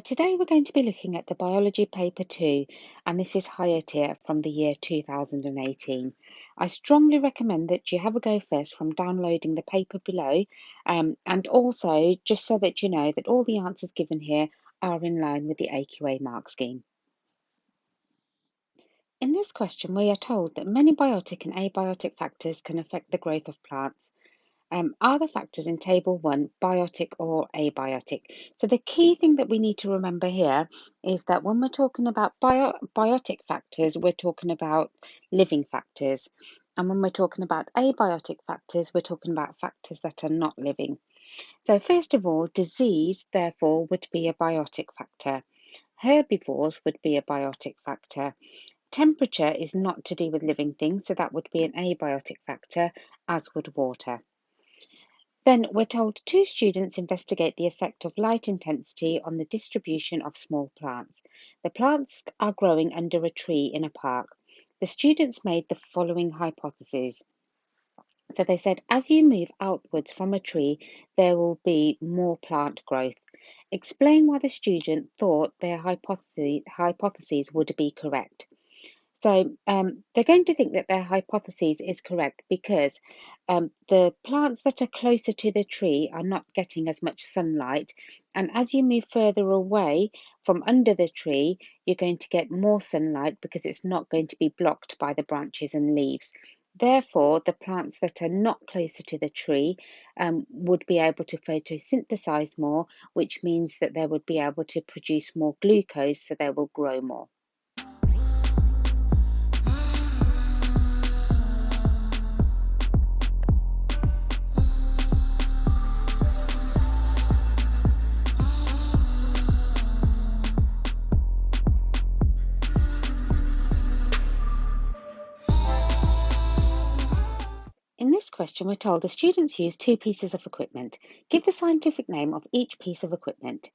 Today we're going to be looking at the Biology Paper 2, and this is higher tier from the year 2018. I strongly recommend that you have a go first from downloading the paper below, and also just so that you know that all the answers given here are in line with the AQA mark scheme. In this question, we are told that many biotic and abiotic factors can affect the growth of plants. Are the factors in table 1 biotic or abiotic? So the key thing that we need to remember here is that when we're talking about biotic factors, we're talking about living factors. And when we're talking about abiotic factors, we're talking about factors that are not living. So first of all, disease, therefore, would be a biotic factor. Herbivores would be a biotic factor. Temperature is not to do with living things, so that would be an abiotic factor, as would water. Then we're told 2 students investigate the effect of light intensity on the distribution of small plants. The plants are growing under a tree in a park. The students made the following hypotheses. So they said, as you move outwards from a tree, there will be more plant growth. Explain why the student thought their hypotheses would be correct. So they're going to think that their hypothesis is correct because the plants that are closer to the tree are not getting as much sunlight. And as you move further away from under the tree, you're going to get more sunlight because it's not going to be blocked by the branches and leaves. Therefore, the plants that are not closer to the tree would be able to photosynthesize more, which means that they would be able to produce more glucose, so they will grow more. In this question, we're told the students use 2 pieces of equipment. Give the scientific name of each piece of equipment.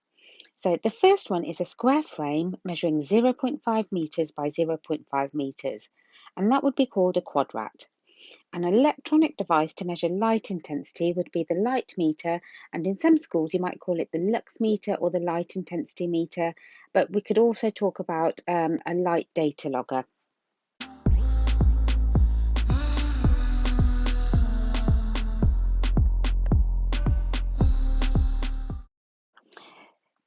So the first one is a square frame measuring 0.5 meters by 0.5 meters, and that would be called a quadrat. An electronic device to measure light intensity would be the light meter, and in some schools you might call it the lux meter or the light intensity meter, but we could also talk about a light data logger.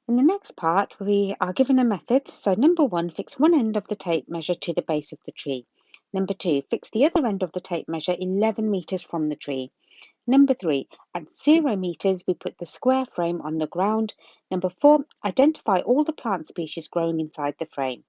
In the next part, we are given a method. So number 1, fix one end of the tape measure to the base of the tree. Number 2, fix the other end of the tape measure 11 meters from the tree. Number 3, at 0 meters, we put the square frame on the ground. Number 4, identify all the plant species growing inside the frame.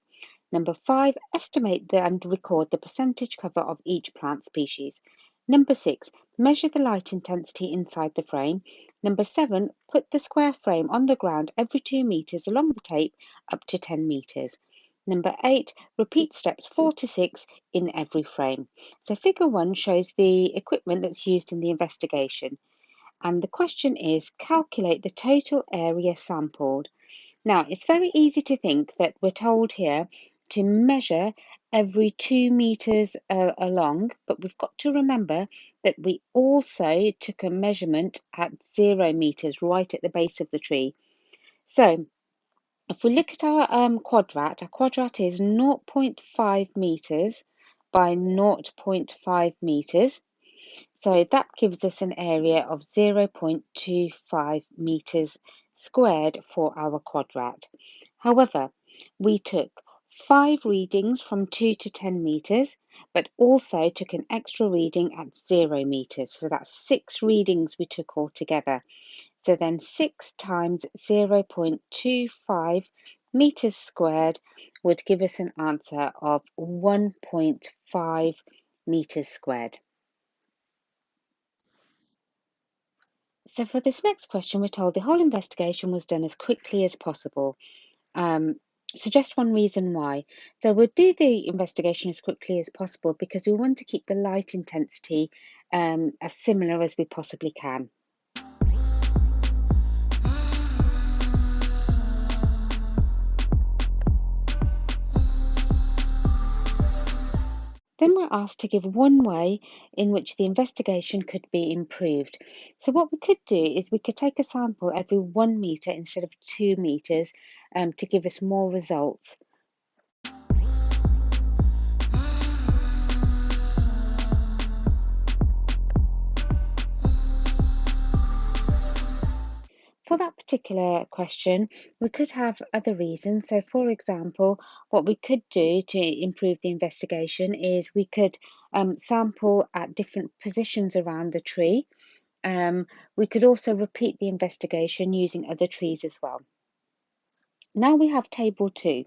Number 5, estimate and record the percentage cover of each plant species. Number 6, measure the light intensity inside the frame. Number 7, put the square frame on the ground every 2 meters along the tape up to 10 meters. Number 8, repeat steps 4 to 6 in every frame. So figure 1 shows the equipment that's used in the investigation. And the question is, calculate the total area sampled. Now, it's very easy to think that we're told here to measure every 2 meters along, but we've got to remember that we also took a measurement at 0 meters right at the base of the tree. So if we look at our quadrat is 0.5 meters by 0.5 meters. So that gives us an area of 0.25 meters squared for our quadrat. However, we took 5 readings from 2 to 10 meters, but also took an extra reading at 0 meters. So that's 6 readings we took altogether. So then 6 times 0.25 meters squared would give us an answer of 1.5 meters squared. So for this next question, we're told the whole investigation was done as quickly as possible. Suggest one reason why. So we'll do the investigation as quickly as possible because we want to keep the light intensity as similar as we possibly can. Then we're we're asked to give one way in which the investigation could be improved. So what we could do is we could take a sample every 1 metre instead of 2 metres to give us more results. For that particular question, we could have other reasons. So, for example, what we could do to improve the investigation is we could sample at different positions around the tree. We could also repeat the investigation using other trees as well. Now we have table 2,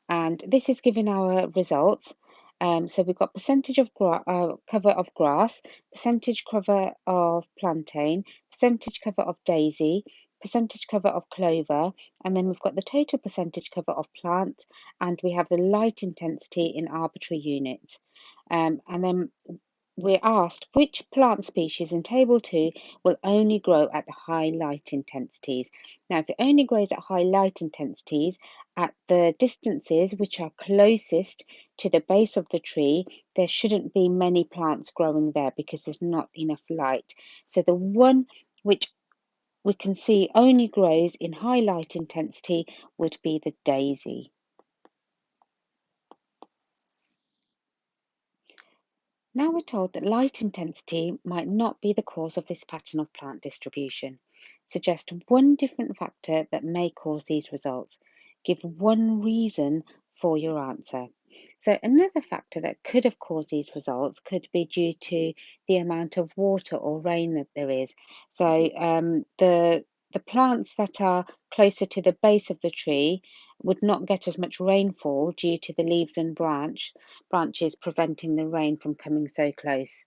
and this is giving our results. So we've got percentage of cover of grass, percentage cover of plantain, percentage cover of daisy, percentage cover of clover, and then we've got the total percentage cover of plants, and we have the light intensity in arbitrary units. And then we're asked which plant species in Table 2 will only grow at high light intensities. Now, if it only grows at high light intensities at the distances which are closest to the base of the tree, there shouldn't be many plants growing there because there's not enough light. So the one which we can see only grows in high light intensity would be the daisy. Now we're told that light intensity might not be the cause of this pattern of plant distribution. Suggest one different factor that may cause these results. Give one reason for your answer. So another factor that could have caused these results could be due to the amount of water or rain that there is. So the plants that are closer to the base of the tree would not get as much rainfall due to the leaves and branches preventing the rain from coming so close.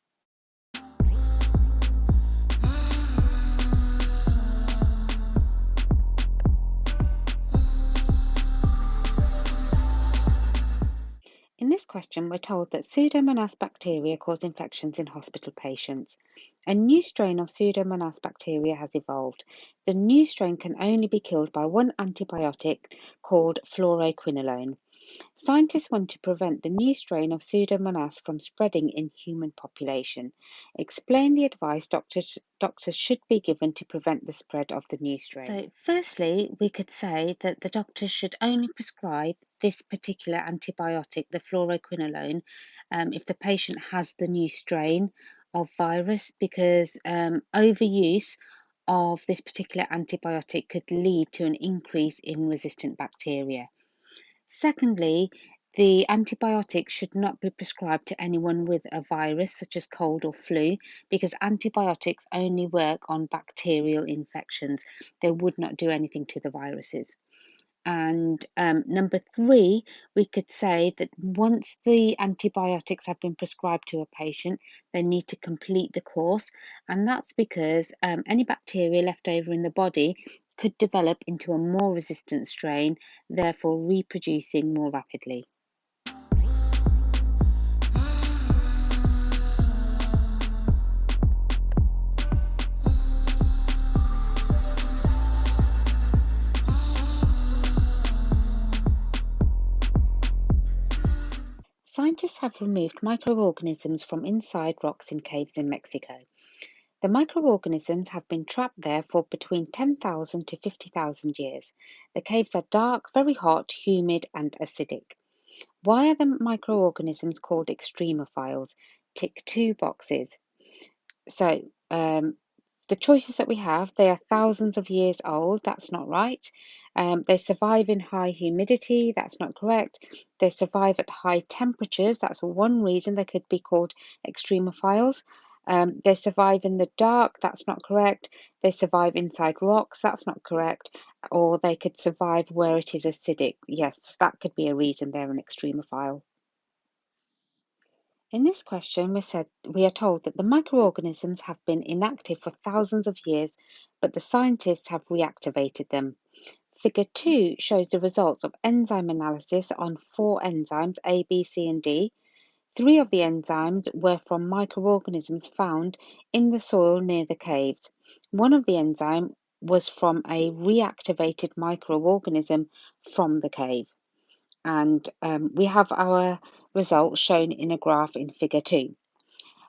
In this question, we're told that Pseudomonas bacteria cause infections in hospital patients. A new strain of Pseudomonas bacteria has evolved. The new strain can only be killed by one antibiotic called fluoroquinolone. Scientists want to prevent the new strain of Pseudomonas from spreading in human population. Explain the advice doctors should be given to prevent the spread of the new strain. So, firstly, we could say that the doctors should only prescribe this particular antibiotic, the fluoroquinolone, if the patient has the new strain of virus, because overuse of this particular antibiotic could lead to an increase in resistant bacteria. Secondly, the antibiotics should not be prescribed to anyone with a virus such as cold or flu because antibiotics only work on bacterial infections. They would not do anything to the viruses. And number 3, we could say that once the antibiotics have been prescribed to a patient, they need to complete the course. And that's because any bacteria left over in the body could develop into a more resistant strain, therefore reproducing more rapidly. Scientists have removed microorganisms from inside rocks in caves in Mexico. The microorganisms have been trapped there for between 10,000 to 50,000 years. The caves are dark, very hot, humid, and acidic. Why are the microorganisms called extremophiles? Tick 2 boxes. So, the choices that we have, they are thousands of years old. That's not right. They survive in high humidity. That's not correct. They survive at high temperatures. That's one reason they could be called extremophiles. They survive in the dark. That's not correct. They survive inside rocks. That's not correct. Or they could survive where it is acidic. Yes, that could be a reason they're an extremophile. In this question, we are told that the microorganisms have been inactive for thousands of years, but the scientists have reactivated them. Figure 2 shows the results of enzyme analysis on 4 enzymes, A, B, C, and D. 3 of the enzymes were from microorganisms found in the soil near the caves. One of the enzymes was from a reactivated microorganism from the cave. And we have our results shown in a graph in figure 2.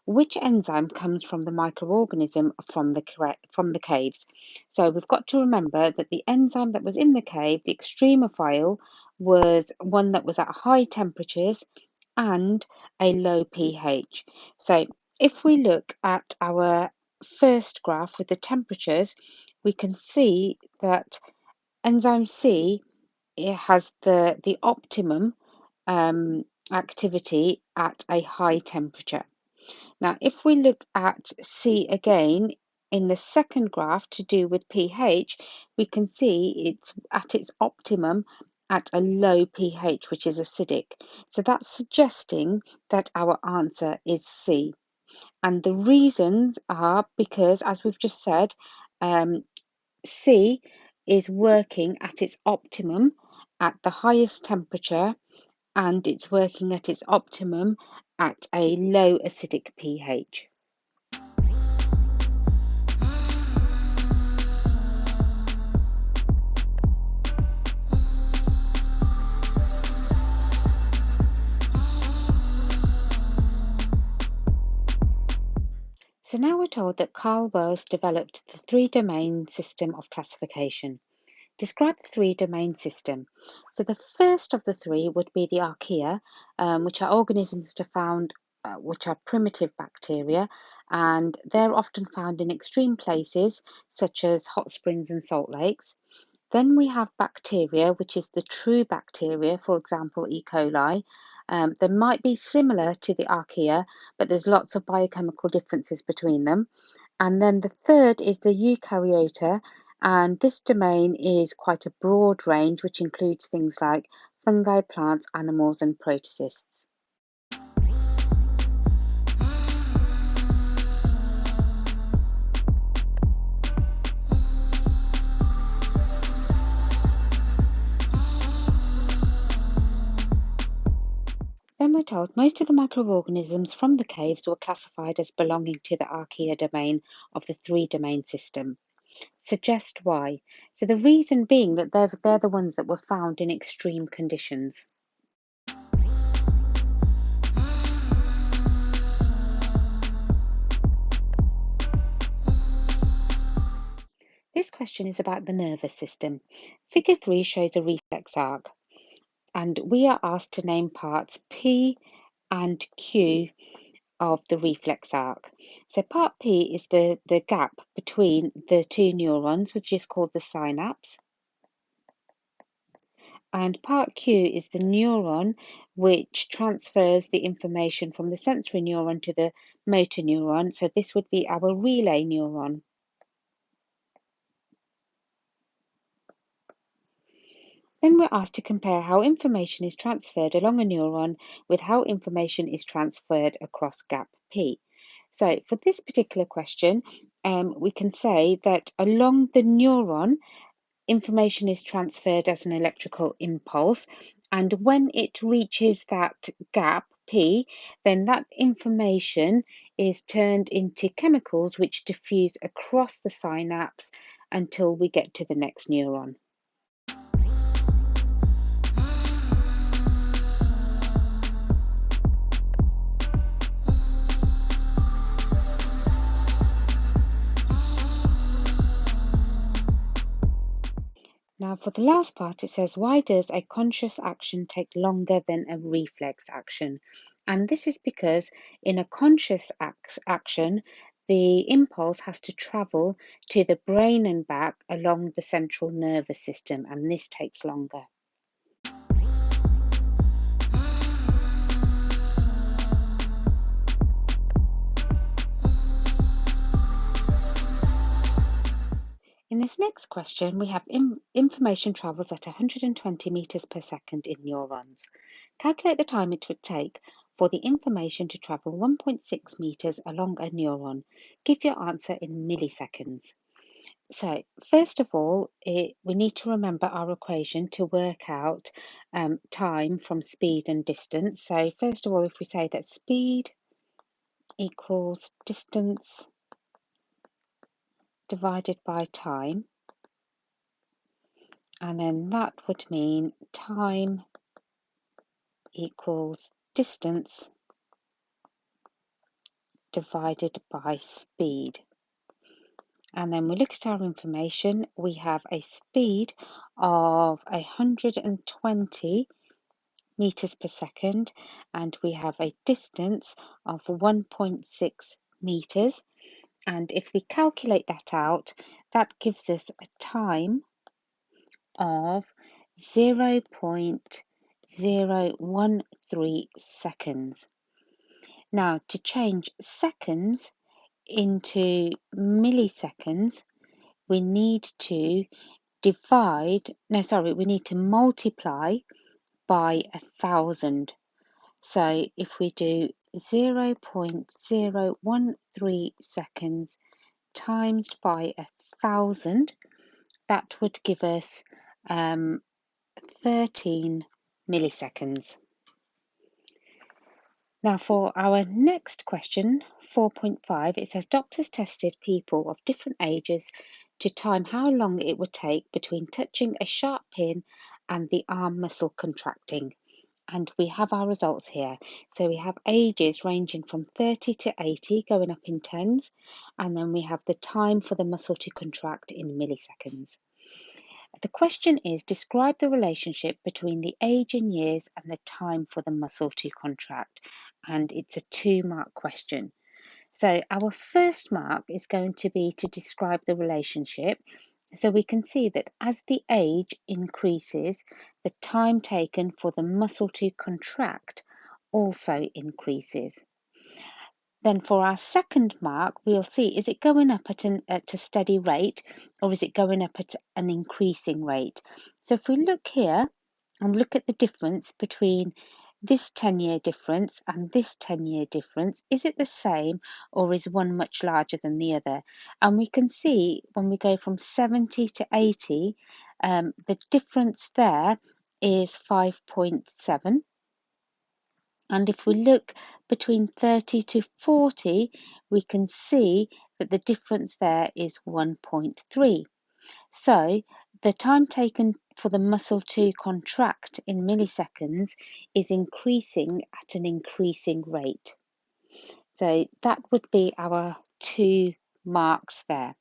Which enzyme comes from the microorganism from the caves? So we've got to remember that the enzyme that was in the cave, the extremophile, was one that was at high temperatures and a low pH. So if we look at our first graph with the temperatures, we can see that enzyme C, it has the optimum activity at a high temperature. Now, if we look at C again in the second graph to do with pH, we can see it's at its optimum at a low pH, which is acidic. So that's suggesting that our answer is C. And the reasons are because, as we've just said, C is working at its optimum at the highest temperature, and it's working at its optimum at a low acidic pH. So now we're told that Carl Wells developed the three-domain system of classification. Describe the three-domain system. So the first of the three would be the archaea, which are organisms that are found, which are primitive bacteria, and they're often found in extreme places such as hot springs and salt lakes. Then we have bacteria, which is the true bacteria, for example, E. coli. They might be similar to the archaea, but there's lots of biochemical differences between them. And then the third is the eukaryota, and this domain is quite a broad range, which includes things like fungi, plants, animals, and protists. Then we're told most of the microorganisms from the caves were classified as belonging to the archaea domain of the three-domain system. Suggest why. So the reason being that they're the ones that were found in extreme conditions. This question is about the nervous system. Figure 3 shows a reflex arc, and we are asked to name parts P and Q of the reflex arc. So part P is the gap between the two neurons, which is called the synapse. And part Q is the neuron which transfers the information from the sensory neuron to the motor neuron. So this would be our relay neuron. Then we're asked to compare how information is transferred along a neuron with how information is transferred across gap P. So for this particular question, we can say that along the neuron, information is transferred as an electrical impulse, and when it reaches that gap P, then that information is turned into chemicals which diffuse across the synapse until we get to the next neuron. Now, for the last part, it says, why does a conscious action take longer than a reflex action? And this is because in a conscious action, the impulse has to travel to the brain and back along the central nervous system, and this takes longer. In this next question, we have information travels at 120 meters per second in neurons. Calculate the time it would take for the information to travel 1.6 meters along a neuron. Give your answer in milliseconds. So, first of all, we need to remember our equation to work out time from speed and distance. So, first of all, if we say that speed equals distance divided by time, and then that would mean time equals distance divided by speed. And then we look at our information. We have a speed of 120 meters per second, and we have a distance of 1.6 meters. And if we calculate that out, that gives us a time of 0.013 seconds. Now, to change seconds into milliseconds, we need to multiply by 1,000. So if we do 0.013 seconds times by 1,000, that would give us 13 milliseconds. Now for our next question, 4.5, it says doctors tested people of different ages to time how long it would take between touching a sharp pin and the arm muscle contracting. And we have our results here. So we have ages ranging from 30 to 80, going up in tens, and then we have the time for the muscle to contract in milliseconds. The question is, describe the relationship between the age in years and the time for the muscle to contract. And it's a 2-mark question. So our first mark is going to be to describe the relationship. So we can see that as the age increases, the time taken for the muscle to contract also increases. Then for our second mark, we'll see, is it going up at a steady rate, or is it going up at an increasing rate? So if we look here and look at the difference between this 10-year difference and this 10-year difference, is it the same, or is one much larger than the other? And we can see when we go from 70 to 80, the difference there is 5.7. And if we look between 30 to 40, we can see that the difference there is 1.3. So the time taken for the muscle to contract in milliseconds is increasing at an increasing rate. So that would be our 2 marks there.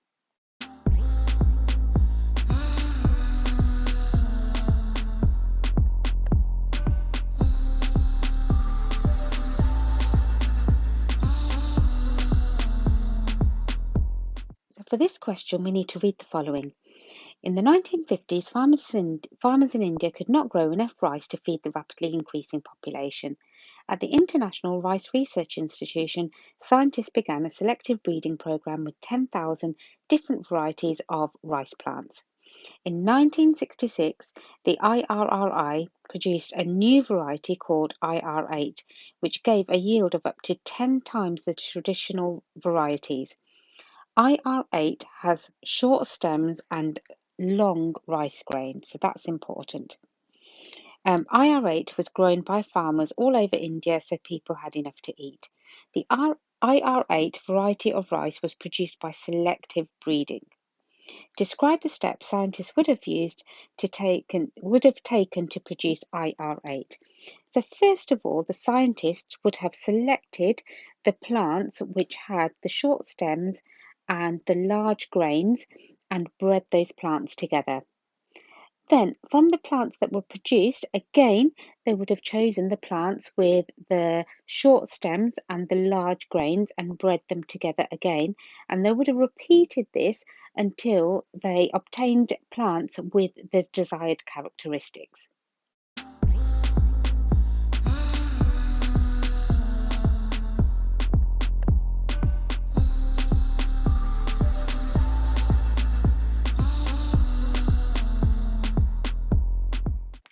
So for this question, we need to read the following. In the 1950s, farmers in India could not grow enough rice to feed the rapidly increasing population. At the International Rice Research Institution, scientists began a selective breeding program with 10,000 different varieties of rice plants. In 1966, the IRRI produced a new variety called IR8, which gave a yield of up to 10 times the traditional varieties. IR8 has short stems and long rice grains, so that's important. IR8 was grown by farmers all over India so people had enough to eat. The IR8 variety of rice was produced by selective breeding. Describe the steps scientists would have taken to produce IR8. So first of all, the scientists would have selected the plants which had the short stems and the large grains and bred those plants together. Then, from the plants that were produced, again, they would have chosen the plants with the short stems and the large grains and bred them together again. And they would have repeated this until they obtained plants with the desired characteristics.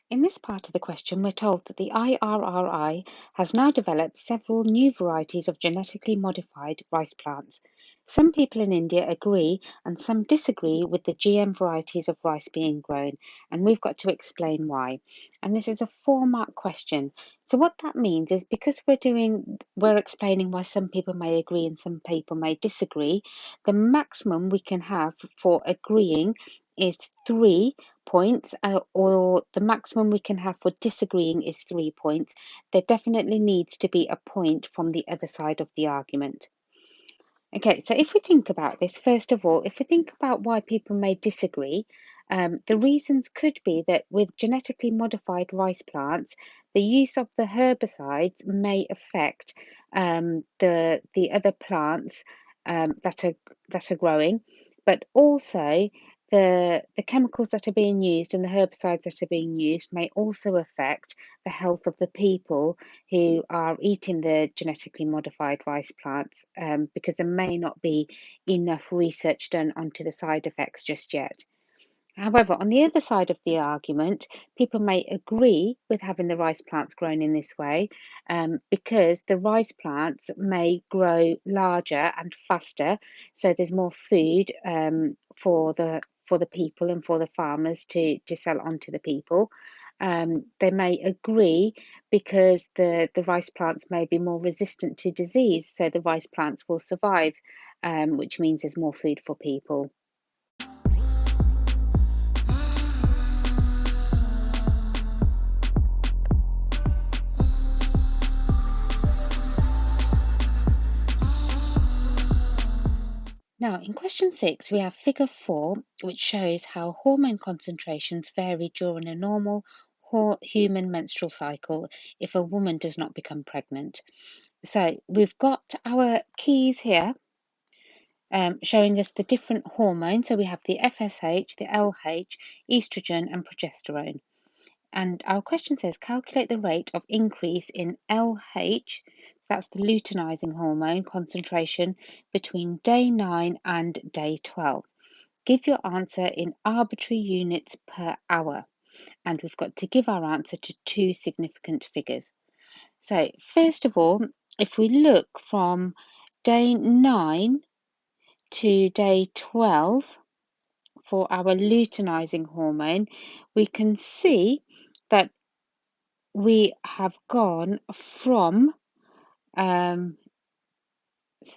In this part of the question, we're told that the IRRI has now developed several new varieties of genetically modified rice plants. Some people in India agree and some disagree with the GM varieties of rice being grown, and we've got to explain why. And this is a 4-mark question. So what that means is because we're explaining why some people may agree and some people may disagree, the maximum we can have for agreeing is 3 points, or the maximum we can have for disagreeing is 3 points, there definitely needs to be a point from the other side of the argument. Okay, so if we think about this, first of all, if we think about why people may disagree, the reasons could be that with genetically modified rice plants, the use of the herbicides may affect the other plants that are growing, but also the chemicals that are being used and the herbicides that are being used may also affect the health of the people who are eating the genetically modified rice plants, because there may not be enough research done onto the side effects just yet. However, on the other side of the argument, people may agree with having the rice plants grown in this way, because the rice plants may grow larger and faster, so there's more food for the people and for the farmers to sell on to the people. They may agree because the rice plants may be more resistant to disease, so the rice plants will survive, which means there's more food for people. Now, in question 6, we have figure 4, which shows how hormone concentrations vary during a normal human menstrual cycle if a woman does not become pregnant. So we've got our keys here, showing us the different hormones. So we have the FSH, the LH, estrogen, and progesterone. And our question says calculate the rate of increase in LH, that's the luteinizing hormone concentration, between day 9 and day 12. Give your answer in arbitrary units per hour. And we've got to give our answer to 2 significant figures. So first of all, if we look from day 9 to day 12 for our luteinizing hormone, we can see that we have gone from, so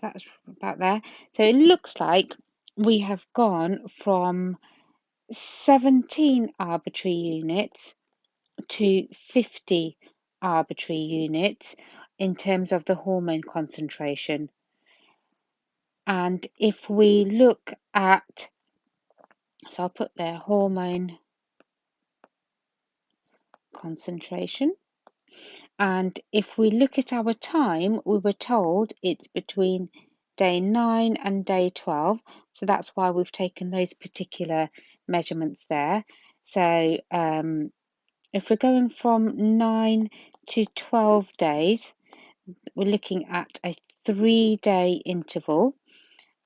that's about there. So it looks like we have gone from 17 arbitrary units to 50 arbitrary units in terms of the hormone concentration. And if we look at, so I'll put there hormone concentration. And if we look at our time, we were told it's between day 9 and day 12. So that's why we've taken those particular measurements there. So if we're going from 9 to 12 days, we're looking at a 3-day interval.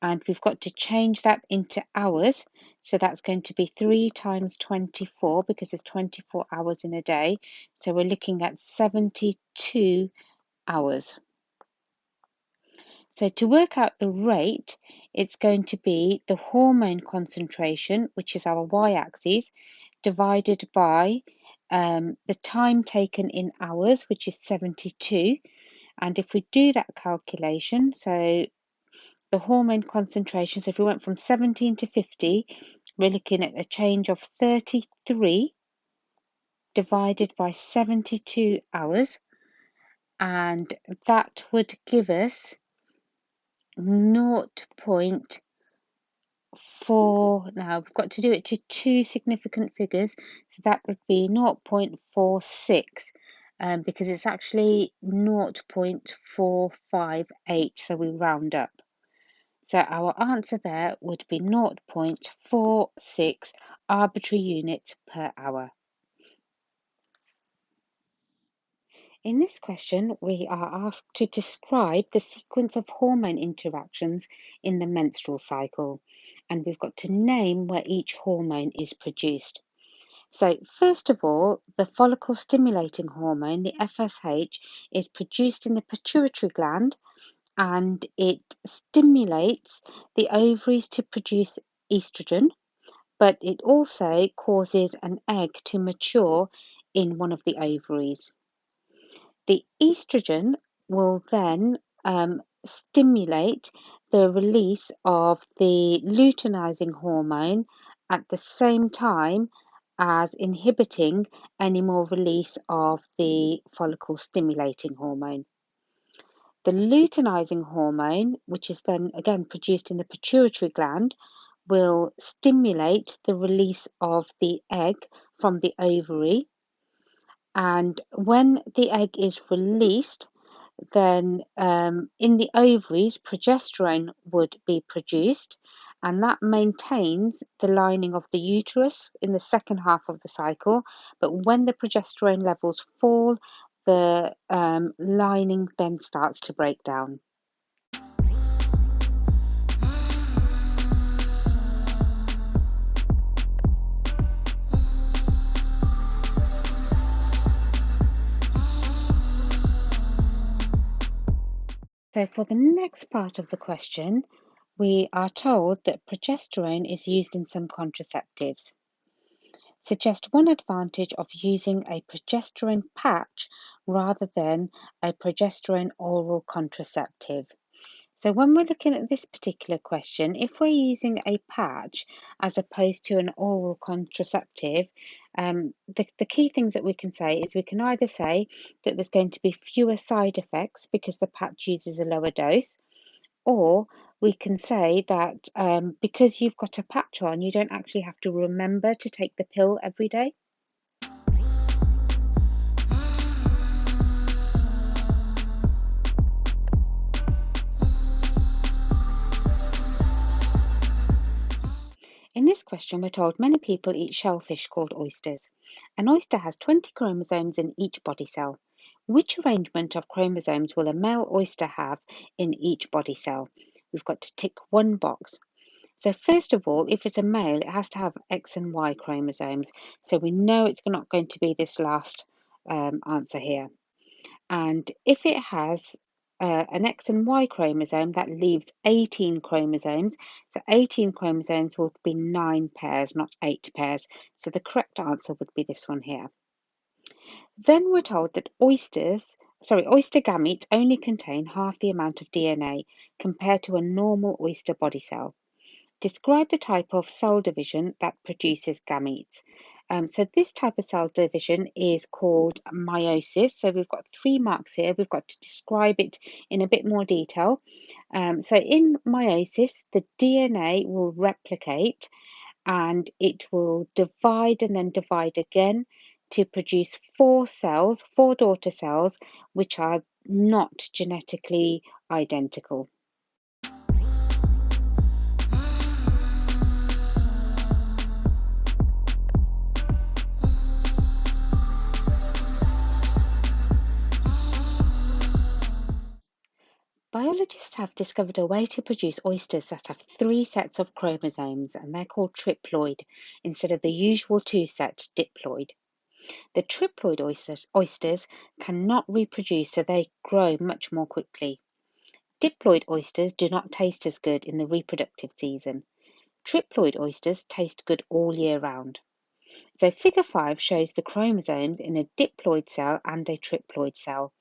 And we've got to change that into hours. So that's going to be 3 times 24 because there's 24 hours in a day. So we're looking at 72 hours. So to work out the rate, it's going to be the hormone concentration, which is our y-axis, divided by the time taken in hours, which is 72. And if we do that calculation, so the hormone concentration, so if we went from 17 to 50, we're looking at a change of 33 divided by 72 hours, and that would give us 0.4. Now we've got to do it to 2 significant figures, so that would be 0.46, because it's actually 0.458, so we round up. So our answer there would be 0.46 arbitrary units per hour. In this question, we are asked to describe the sequence of hormone interactions in the menstrual cycle, and we've got to name where each hormone is produced. So first of all, the follicle stimulating hormone, the FSH, is produced in the pituitary gland, and it stimulates the ovaries to produce estrogen, but it also causes an egg to mature in one of the ovaries. The estrogen will then stimulate the release of the luteinizing hormone at the same time as inhibiting any more release of the follicle stimulating hormone. The luteinizing hormone, which is then again produced in the pituitary gland, will stimulate the release of the egg from the ovary. And when the egg is released, then in the ovaries, progesterone would be produced, and that maintains the lining of the uterus in the second half of the cycle. But when the progesterone levels fall, the lining then starts to break down. So for the next part of the question, we are told that progesterone is used in some contraceptives. Suggest one advantage of using a progesterone patch rather than a progesterone oral contraceptive. So when we're looking at this particular question, if we're using a patch as opposed to an oral contraceptive, the key things that we can say is we can either say that there's going to be fewer side effects because the patch uses a lower dose, or we can say that because you've got a patch on, you don't actually have to remember to take the pill every day. In this question, we're told many people eat shellfish called oysters. An oyster has 20 chromosomes in each body cell. Which arrangement of chromosomes will a male oyster have in each body cell? We've got to tick one box. So first of all, if it's a male, it has to have X and Y chromosomes. So we know it's not going to be this last answer here. And if it has an X and Y chromosome, that leaves 18 chromosomes. So 18 chromosomes would be 9 pairs, not 8 pairs. So the correct answer would be this one here. Then we're told that oyster gametes only contain half the amount of DNA compared to a normal oyster body cell. Describe the type of cell division that produces gametes. So this type of cell division is called meiosis. So we've got 3 marks here. We've got to describe it in a bit more detail. So in meiosis, the DNA will replicate and it will divide and then divide again to produce 4 cells, 4 daughter cells, which are not genetically identical. Biologists have discovered a way to produce oysters that have 3 sets of chromosomes, and they're called triploid, instead of the usual 2-set diploid. The triploid oysters cannot reproduce, so they grow much more quickly. Diploid oysters do not taste as good in the reproductive season. Triploid oysters taste good all year round. So figure 5 shows the chromosomes in a diploid cell and a triploid cell.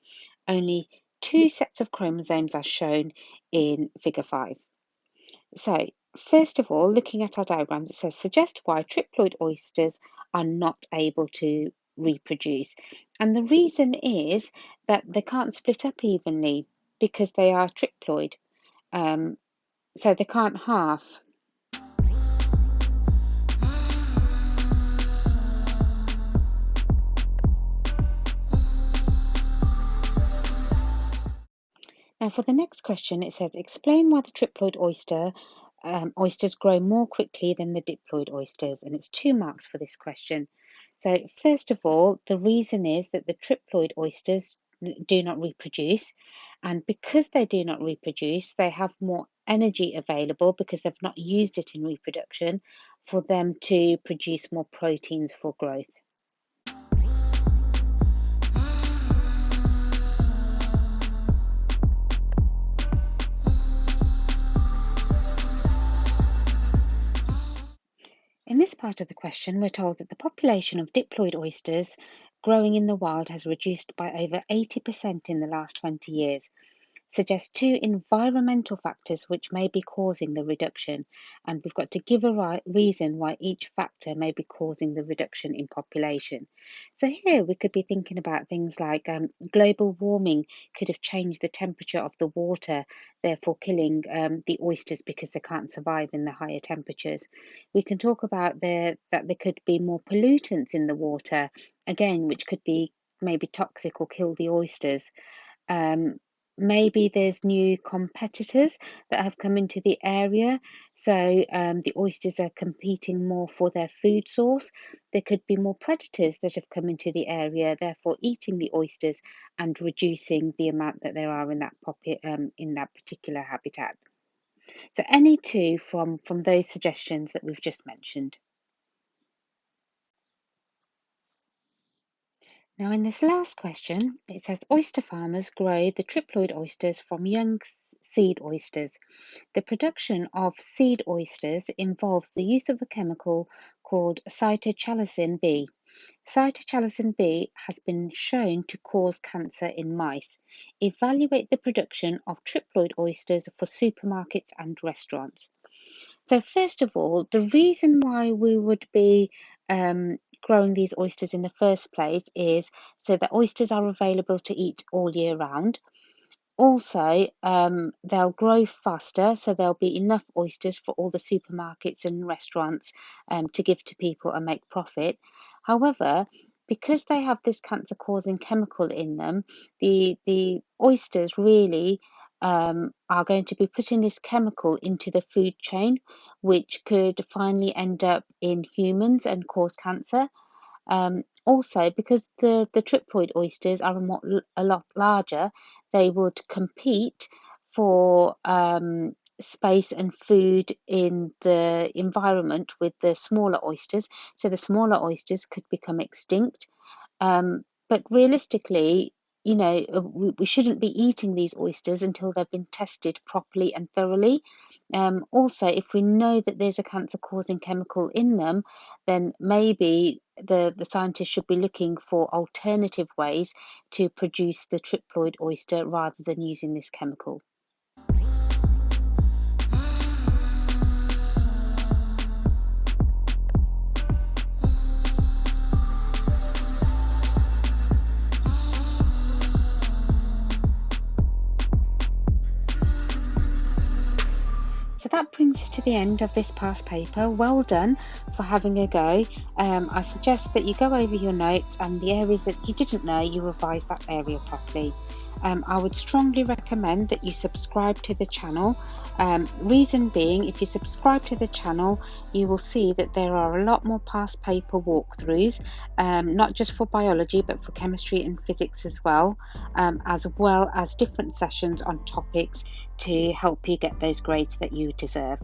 Only 2 sets of chromosomes are shown in figure 5. So first of all, looking at our diagrams, it says suggest why triploid oysters are not able to reproduce. And the reason is that they can't split up evenly because they are triploid. So they can't half. Now for the next question, it says explain why the triploid oysters grow more quickly than the diploid oysters, and it's 2 marks for this question. So first of all, the reason is that the triploid oysters do not reproduce, and because they do not reproduce, they have more energy available because they've not used it in reproduction for them to produce more proteins for growth. In this part of the question, we're told that the population of diploid oysters growing in the wild has reduced by over 80% in the last 20 years. Suggest 2 environmental factors which may be causing the reduction, and we've got to give a reason why each factor may be causing the reduction in population. So here we could be thinking about things like global warming could have changed the temperature of the water, therefore killing the oysters because they can't survive in the higher temperatures. We can talk about that there could be more pollutants in the water, again, which could be maybe toxic or kill the oysters. Um, Maybe there's new competitors that have come into the area, so the oysters are competing more for their food source. There could be more predators that have come into the area, therefore eating the oysters and reducing the amount that there are in that particular habitat. So any two from those suggestions that we've just mentioned. Now, in this last question, it says oyster farmers grow the triploid oysters from young seed oysters. The production of seed oysters involves the use of a chemical called cytochalasin B. Cytochalasin B has been shown to cause cancer in mice. Evaluate the production of triploid oysters for supermarkets and restaurants. So first of all, the reason why we would be growing these oysters in the first place is so that oysters are available to eat all year round. Also, they'll grow faster, so there'll be enough oysters for all the supermarkets and restaurants to give to people and make profit. However, because they have this cancer-causing chemical in them, the oysters really are going to be putting this chemical into the food chain, which could finally end up in humans and cause cancer. Also, because the triploid oysters are a lot larger, they would compete for space and food in the environment with the smaller oysters. So the smaller oysters could become extinct. But realistically, we shouldn't be eating these oysters until they've been tested properly and thoroughly. Also, if we know that there's a cancer-causing chemical in them, then maybe the scientists should be looking for alternative ways to produce the triploid oyster rather than using this chemical. So that brings us to the end of this past paper. Well done for having a go. I suggest that you go over your notes and the areas that you didn't know, you revise that area properly. I would strongly recommend that you subscribe to the channel. Reason being, if you subscribe to the channel, you will see that there are a lot more past paper walkthroughs, not just for biology, but for chemistry and physics as well as different sessions on topics to help you get those grades that you deserve.